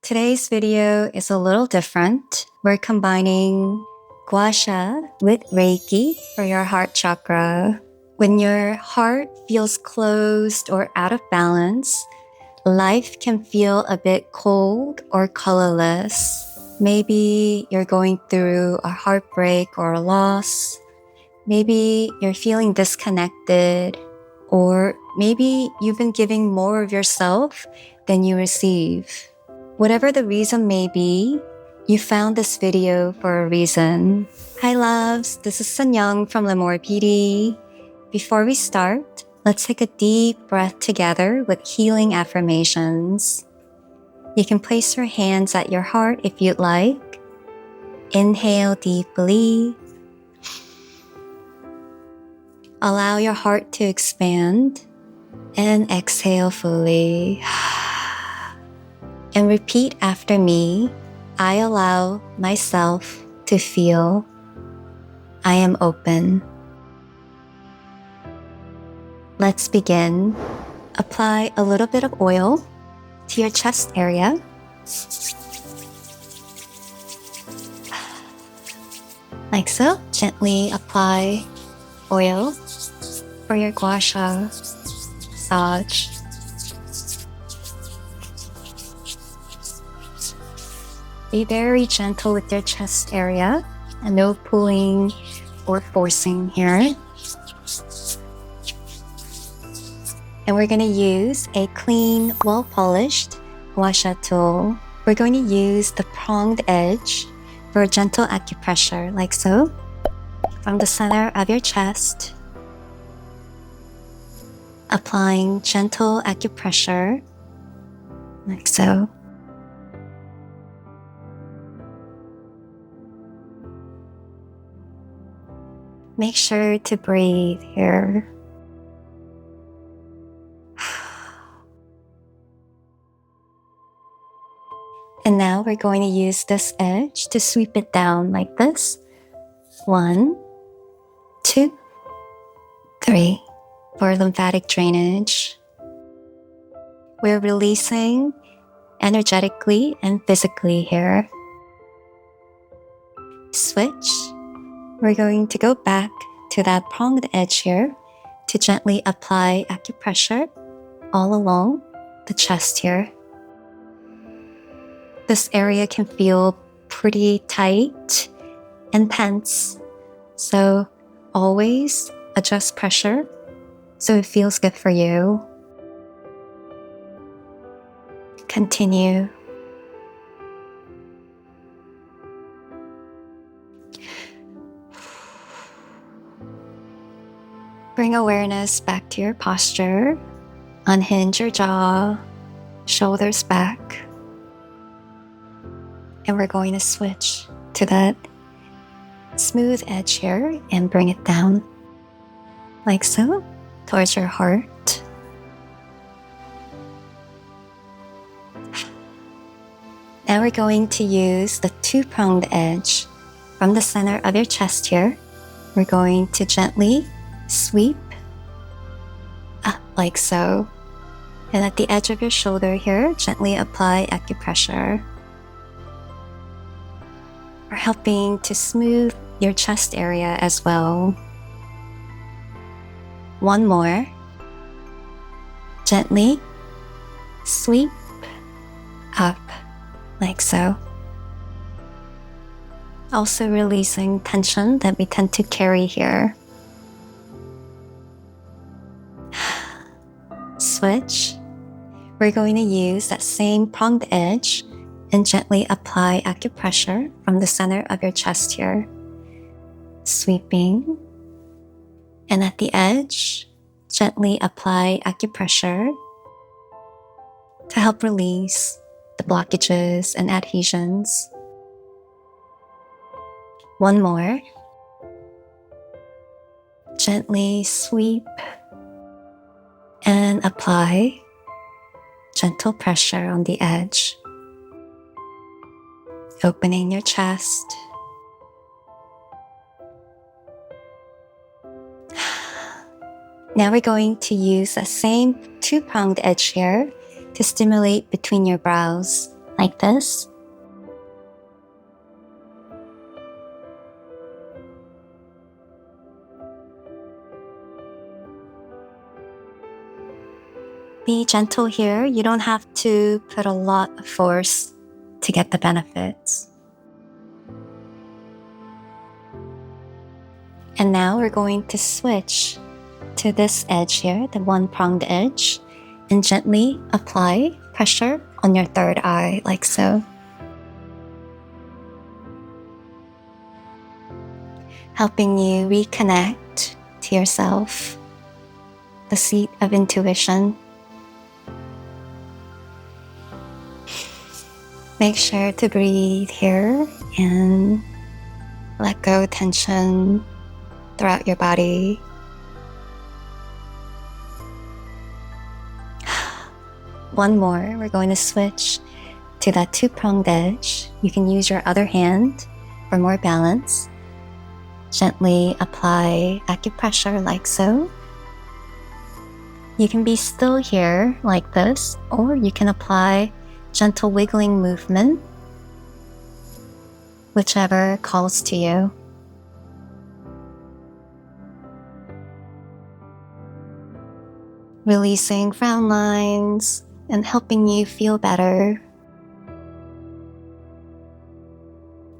Today's video is a little different. We're combining Gua Sha with Reiki for your heart chakra. When your heart feels closed or out of balance, life can feel a bit cold or colorless. Maybe you're going through a heartbreak or a loss. Maybe you're feeling disconnected, or maybe you've been giving more of yourself than you receive. Whatever the reason may be, you found this video for a reason. Hi loves, this is Sinyoung from Lemore PD. Before we start, let's take a deep breath together with healing affirmations. You can place your hands at your heart if you'd like. Inhale deeply. Allow your heart to expand and exhale fully. And repeat after me. I allow myself to feel. I am open. Let's begin. Apply a little bit of oil to your chest area. Like so. Gently apply oil for your Gua Sha massage. Be very gentle with your chest area and no pulling or forcing here. And we're going to use a clean, well-polished Gua Sha tool. We're going to use the pronged edge for a gentle acupressure, like so. From the center of your chest, applying gentle acupressure, like so. Make sure to breathe here. And now we're going to use this edge to sweep it down like this. 1, 2, 3 for lymphatic drainage. We're releasing energetically and physically here. Switch. We're going to go back to that pronged edge here to gently apply acupressure all along the chest here. This area can feel pretty tight and tense, so always adjust pressure so it feels good for you. Continue. Bring awareness back to your posture. Unhinge your jaw, shoulders back. And we're going to switch to that smooth edge here and bring it down, like so, towards your heart. Now we're going to use the two-pronged edge from the center of your chest here. We're going to gently sweep up like so. And at the edge of your shoulder here, gently apply acupressure. We're helping to smooth your chest area as well. One more. Gently sweep up like so. Also releasing tension that we tend to carry here. Switch. We're going to use that same pronged edge and gently apply acupressure from the center of your chest here. Sweeping. And at the edge, gently apply acupressure to help release the blockages and adhesions. One more. Gently sweep and apply gentle pressure on the edge. Opening your chest. Now we're going to use the same two-pronged edge here to stimulate between your brows. like this. Be gentle here. You don't have to put a lot of force to get the benefits. And now we're going to switch to this edge here, the one-pronged edge, and gently apply pressure on your third eye, like so. Helping you reconnect to yourself, the seat of intuition. Make sure to breathe here and let go tension throughout your body. One more, we're going to switch to that two-pronged edge. You can use your other hand for more balance. Gently apply acupressure like so. You can be still here like this, or you can apply gentle wiggling movement, whichever calls to you. Releasing frown lines and helping you feel better.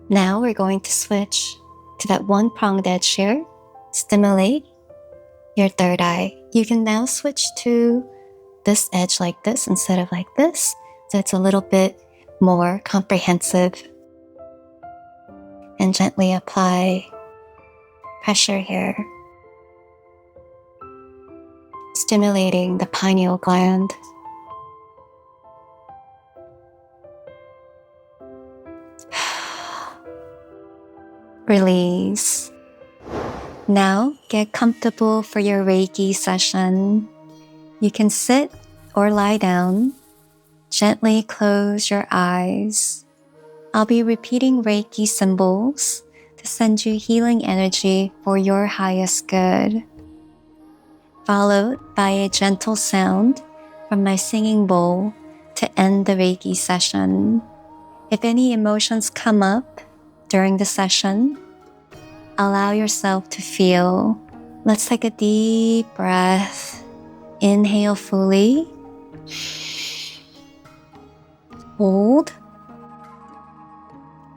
Now we're going to switch to that one-pronged edge here. Stimulate your third eye. You can now switch to this edge like this instead of like this, so it's a little bit more comprehensive. And gently apply pressure here, stimulating the pineal gland. Release. Now get comfortable for your Reiki session. You can sit or lie down. Gently close your eyes. I'll be repeating Reiki symbols to send you healing energy for your highest good, followed by a gentle sound from my singing bowl to end the Reiki session. If any emotions come up during the session, allow yourself to feel. Let's take a deep breath. Inhale fully. Hold.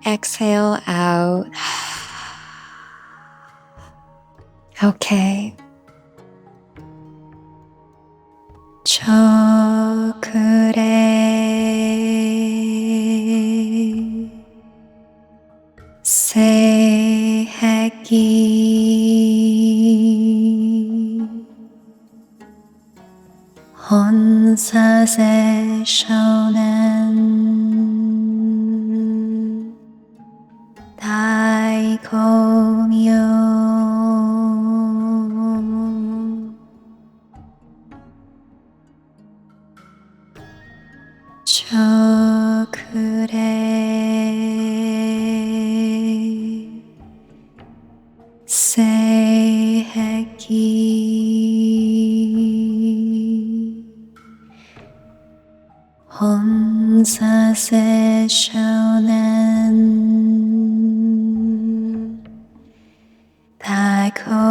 Exhale out. Okay. Chokure Seiheki Honsase Shonen Daikomyo Chokure Seiheki Honsase Shonen Daikomyo.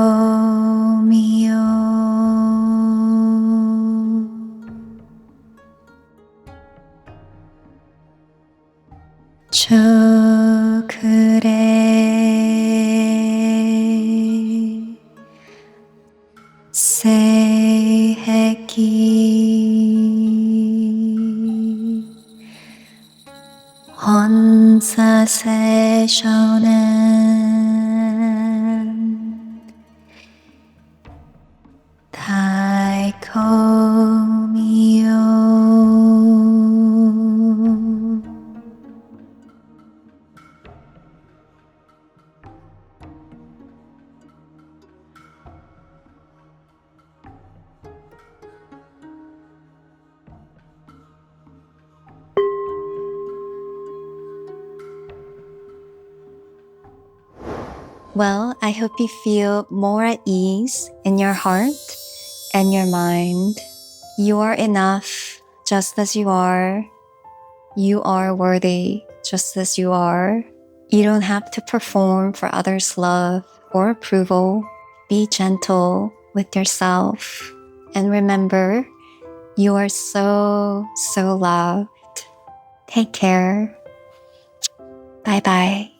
Chokure Seiheki Honsase Shonen Daikomyo. Well, I hope you feel more at ease in your heart and your mind. You are enough just as you are. You are worthy just as you are. You don't have to perform for others' love or approval. Be gentle with yourself. And remember, you are so loved. Take care. Bye bye.